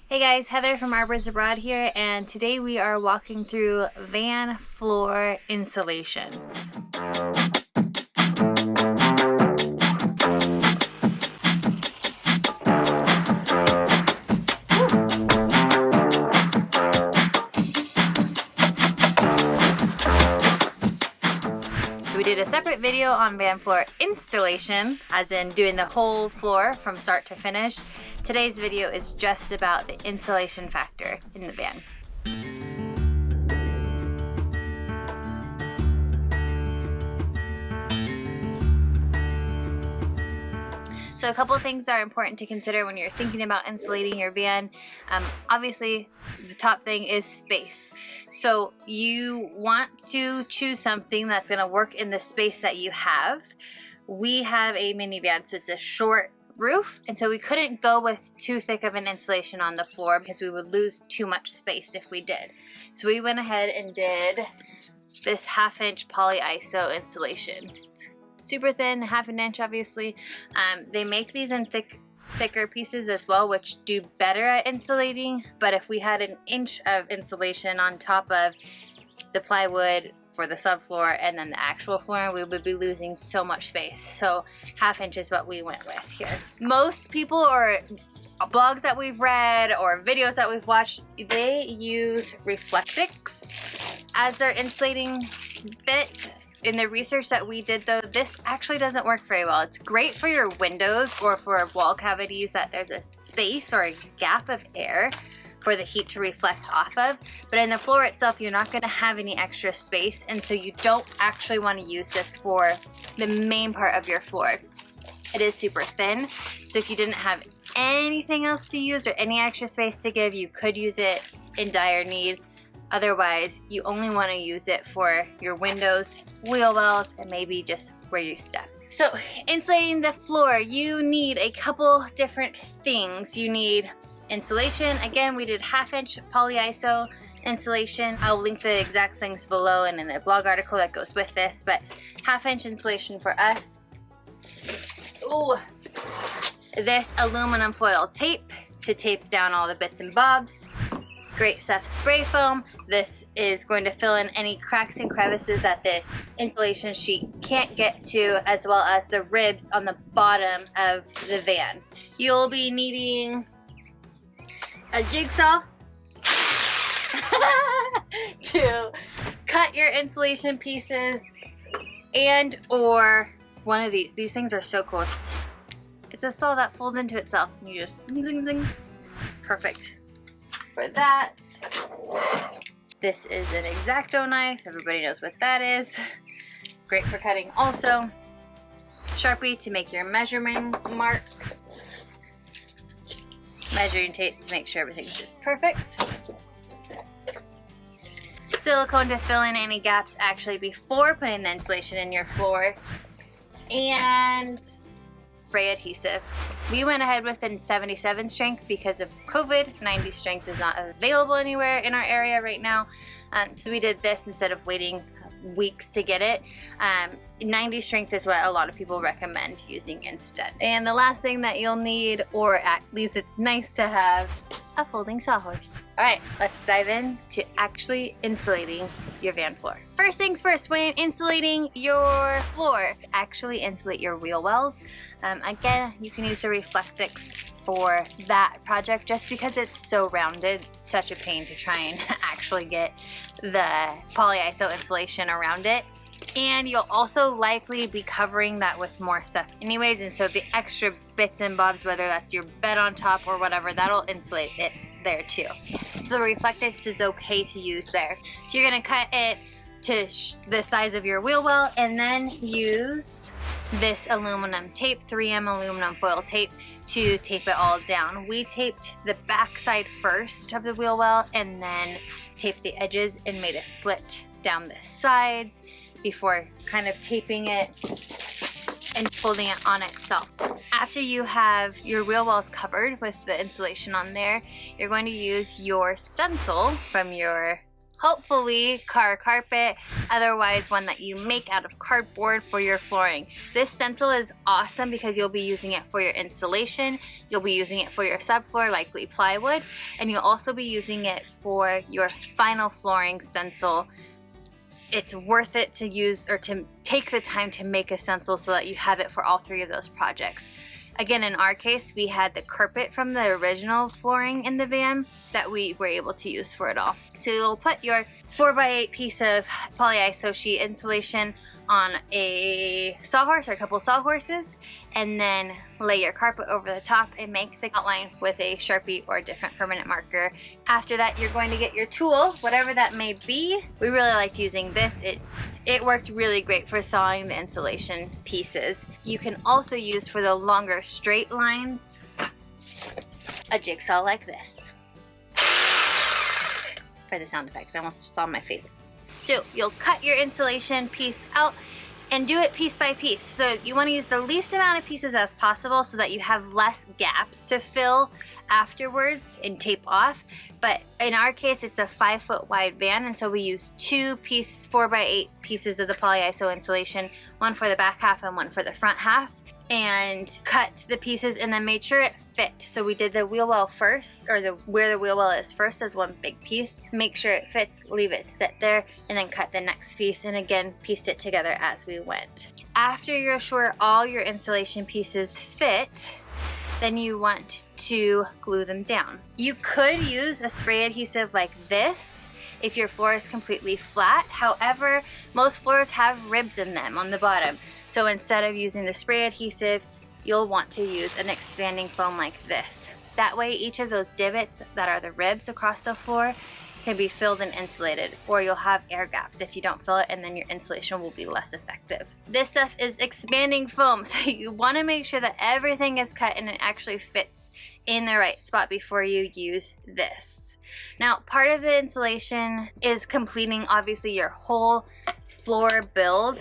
Hey guys, Heather from ArboursAbroad here, and today we are walking through van floor insulation. We did a separate video on van floor installation, as in doing the whole floor from start to finish. Today's video is just about the insulation factor in the van. So a couple of things are important to consider when you're thinking about insulating your van. Obviously, the top thing is space. So you want to choose something that's going to work in the space that you have. We have a minivan, so it's a short roof, and so we couldn't go with too thick of an insulation on the floor because we would lose too much space if we did. So we went ahead and did this 1/2 inch polyiso insulation. Super thin, 1/2 inch obviously. They make these in thicker pieces as well, which do better at insulating, but if we had 1 inch of insulation on top of the plywood for the subfloor and then the actual floor, we would be losing so much space. So 1/2 inch is what we went with here. Most people, or blogs that we've read or videos that we've watched, they use Reflectix as their insulating bit. In the research that we did though, this actually doesn't work very well. It's great for your windows or for wall cavities that there's a space or a gap of air for the heat to reflect off of, but in the floor itself you're not going to have any extra space, and so you don't actually want to use this for the main part of your floor. It is super thin, so if you didn't have anything else to use or any extra space to give, you could use it in dire need. Otherwise, you only want to use it for your windows, wheel wells, and maybe just where you step. So insulating the floor, you need a couple different things. You need insulation. Again, we did 1/2 inch polyiso insulation. I'll link the exact things below and in the blog article that goes with this, but 1/2 inch insulation for us. Ooh, this aluminum foil tape to tape down all the bits and bobs. Great stuff, spray foam. This is going to fill in any cracks and crevices that the insulation sheet can't get to, as well as the ribs on the bottom of the van. You'll be needing a jigsaw to cut your insulation pieces, and or one of these. These things are so cool. It's a saw that folds into itself. You just zing, zing, zing. Perfect. For that, this is an X-Acto knife. Everybody knows what that is. Great for cutting also. Sharpie to make your measurement marks. Measuring tape to make sure everything's just perfect. Silicone to fill in any gaps actually before putting the insulation in your floor. And spray adhesive. We went ahead with a 77 strength because of COVID. 90 strength is not available anywhere in our area right now. So we did this instead of waiting weeks to get it. 90 strength is what a lot of people recommend using instead. And the last thing that you'll need, or at least it's nice to have, a folding sawhorse. All right, let's dive in to actually insulating your van floor. First things first, when insulating your floor, actually insulate your wheel wells. Again, you can use the Reflectix for that project just because it's so rounded. It's such a pain to try and actually get the polyiso insulation around it. And you'll also likely be covering that with more stuff anyways, and so the extra bits and bobs, whether that's your bed on top or whatever, that'll insulate it there too. So the Reflectix is okay to use there. So you're gonna cut it to the size of your wheel well, and then use this aluminum tape, 3M aluminum foil tape, to tape it all down. We taped the back side first of the wheel well and then taped the edges and made a slit down the sides before kind of taping it and folding it on itself. After you have your wheel wells covered with the insulation on there, you're going to use your stencil from your hopefully car carpet, otherwise one that you make out of cardboard for your flooring. This stencil is awesome because you'll be using it for your insulation, you'll be using it for your subfloor, likely plywood, and you'll also be using it for your final flooring stencil. It's worth it to use or to take the time to make a stencil so that you have it for all three of those projects. Again, in our case, we had the carpet from the original flooring in the van that we were able to use for it all. So you'll put your 4x8 piece of polyiso sheet insulation on a sawhorse or a couple sawhorses, and then lay your carpet over the top and make the outline with a Sharpie or a different permanent marker. After that, you're going to get your tool, whatever that may be. We really liked using this. It worked really great for sawing the insulation pieces. You can also use for the longer straight lines a jigsaw like this. For the sound effects, I almost saw my face. So you'll cut your insulation piece out and do it piece by piece. So you want to use the least amount of pieces as possible so that you have less gaps to fill afterwards and tape off. But in our case, it's a 5-foot wide van, and so we use 2 4x8 pieces of the polyiso insulation, one for the back half and one for the front half, and cut the pieces and then made sure it fit. So we did the wheel well first, or where the wheel well is first as one big piece. Make sure it fits, leave it sit there, and then cut the next piece, and again pieced it together as we went. After you're sure all your insulation pieces fit, then you want to glue them down. You could use a spray adhesive like this if your floor is completely flat. However, most floors have ribs in them on the bottom. So instead of using the spray adhesive, you'll want to use an expanding foam like this. That way each of those divots that are the ribs across the floor can be filled and insulated, or you'll have air gaps if you don't fill it, and then your insulation will be less effective. This stuff is expanding foam, so you want to make sure that everything is cut and it actually fits in the right spot before you use this. Now, part of the insulation is completing obviously your whole floor build.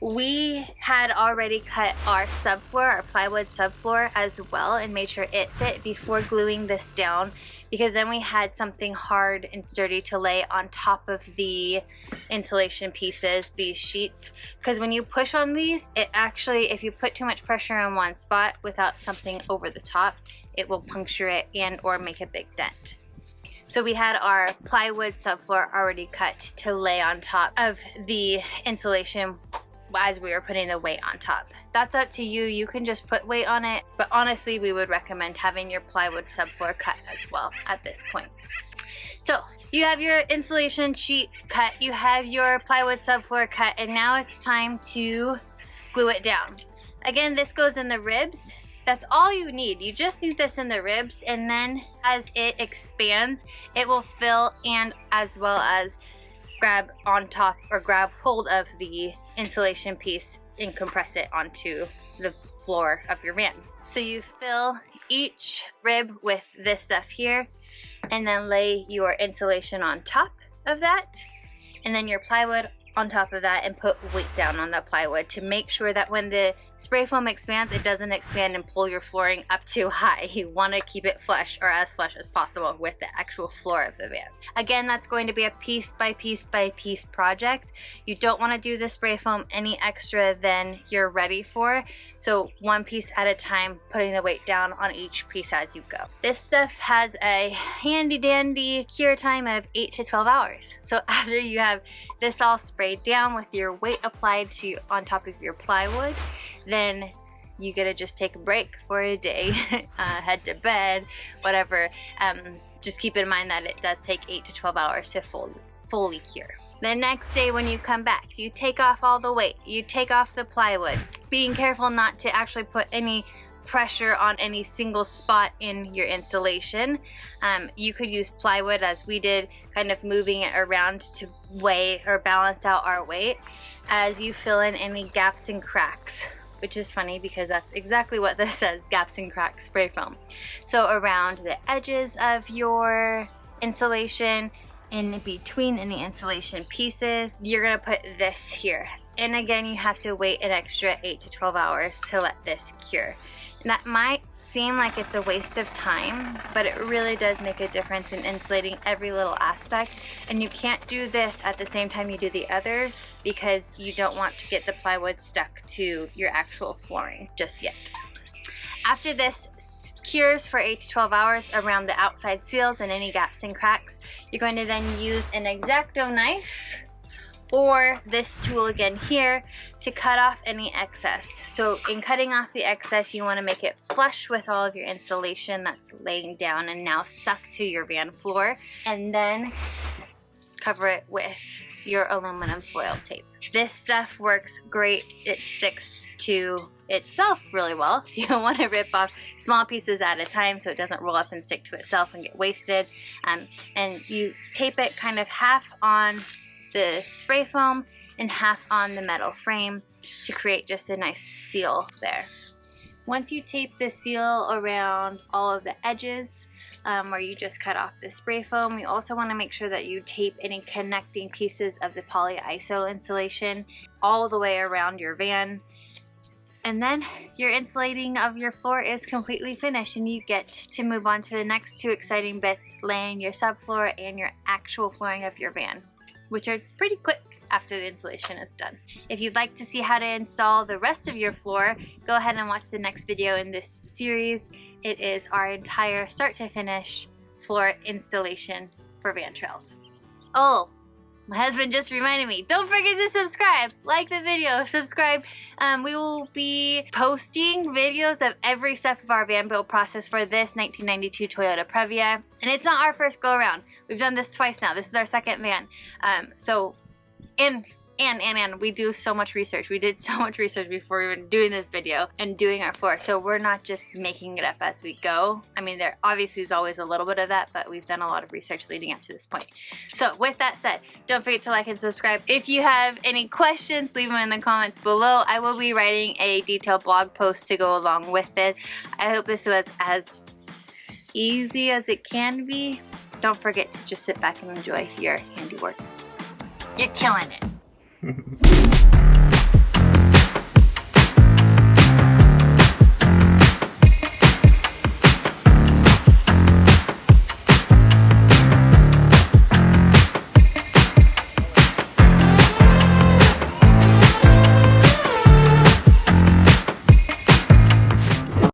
We had already cut our subfloor, our plywood subfloor as well, and made sure it fit before gluing this down, because then we had something hard and sturdy to lay on top of the insulation pieces, these sheets. Because when you push on these, it actually, if you put too much pressure in one spot without something over the top, it will puncture it and or make a big dent. So we had our plywood subfloor already cut to lay on top of the insulation as we were putting the weight on top. That's up to you. You can just put weight on it, but honestly we would recommend having your plywood subfloor cut as well at this point. So you have your insulation sheet cut, you have your plywood subfloor cut, and now it's time to glue it down. Again, this goes in the ribs. That's all you need. You just need this in the ribs, and then as it expands, it will fill and as well as grab on top or grab hold of the insulation piece and compress it onto the floor of your van. So you fill each rib with this stuff here, and then lay your insulation on top of that, and then your plywood on top of that, and put weight down on the plywood to make sure that when the spray foam expands, it doesn't expand and pull your flooring up too high. You want to keep it flush, or as flush as possible, with the actual floor of the van. Again, that's going to be a piece by piece by piece project. You don't want to do the spray foam any extra than you're ready for. So one piece at a time, putting the weight down on each piece as you go. This stuff has a handy dandy cure time of 8 to 12 hours. So after you have this all sprayed down with your weight applied to on top of your plywood, then you gotta just take a break for a day, head to bed, whatever. Just keep in mind that it does take 8 to 12 hours to fully cure. The next day when you come back, you take off all the weight, you take off the plywood, being careful not to actually put any pressure on any single spot in your insulation. You could use plywood as we did, kind of moving it around to weigh or balance out our weight as you fill in any gaps and cracks, which is funny because that's exactly what this says, gaps and cracks spray foam. So around the edges of your insulation, in between any insulation pieces, you're gonna put this here. And again, you have to wait an extra 8 to 12 hours to let this cure. And that might seem like it's a waste of time, but it really does make a difference in insulating every little aspect. And you can't do this at the same time you do the other because you don't want to get the plywood stuck to your actual flooring just yet. After this cures for 8 to 12 hours around the outside seals and any gaps and cracks, you're going to then use an X-Acto knife or this tool again here to cut off any excess. So in cutting off the excess, you want to make it flush with all of your insulation that's laying down and now stuck to your van floor, and then cover it with your aluminum foil tape. This stuff works great. It sticks to itself really well, so you want to rip off small pieces at a time so it doesn't roll up and stick to itself and get wasted. And you tape it kind of half on the spray foam and half on the metal frame to create just a nice seal there. Once you tape the seal around all of the edges where you just cut off the spray foam, you also want to make sure that you tape any connecting pieces of the polyiso insulation all the way around your van. And then your insulating of your floor is completely finished and you get to move on to the next two exciting bits, laying your subfloor and your actual flooring of your van, which are pretty quick after the installation is done. If you'd like to see how to install the rest of your floor, go ahead and watch the next video in this series. It is our entire start to finish floor installation for van trails. Oh, my husband just reminded me, don't forget to subscribe, like the video, subscribe. We will be posting videos of every step of our van build process for this 1992 Toyota Previa. And it's not our first go around. We've done this twice now. This is our second van. And we do so much research. We did so much research before we were doing this video and doing our floor. So we're not just making it up as we go. I mean, there obviously is always a little bit of that, but we've done a lot of research leading up to this point. So with that said, don't forget to like and subscribe. If you have any questions, leave them in the comments below. I will be writing a detailed blog post to go along with this. I hope this was as easy as it can be. Don't forget to just sit back and enjoy your handiwork. You're killing it.